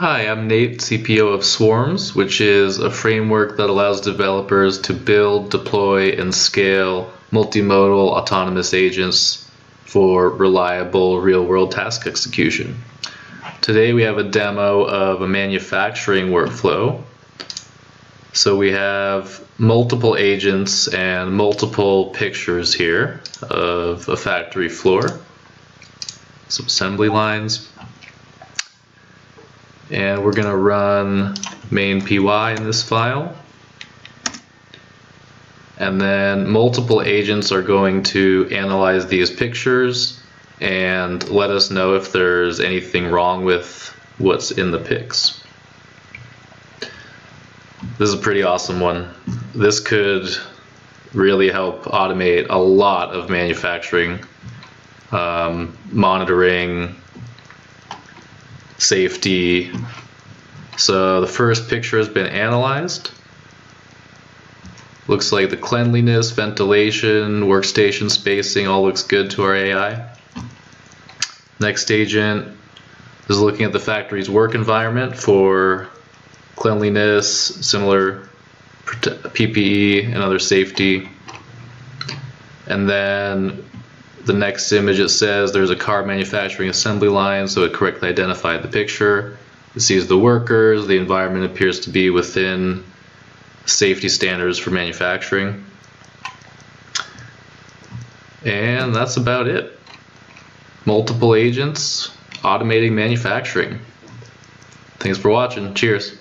Hi, I'm Nate, CPO of Swarms, which is a framework that allows developers to build, deploy, and scale multimodal autonomous agents for reliable real-world task execution. Today we have a demo of a manufacturing workflow. So we have multiple agents and multiple pictures here of a factory floor, some assembly lines. And we're going to run main py in this file. And then multiple agents are going to analyze these pictures and let us know if there's anything wrong with what's in the pics. This is a pretty awesome one. This could really help automate a lot of manufacturing, monitoring, safety. So the first picture has been analyzed. Looks like the cleanliness, ventilation, workstation spacing all looks good to our AI. Next agent is looking at the factory's work environment for cleanliness, similar PPE and other safety. And then the next image, it says there's a car manufacturing assembly line, so it correctly identified the picture. It sees the workers, the environment appears to be within safety standards for manufacturing. And that's about it. Multiple agents, automating manufacturing. Thanks for watching. Cheers.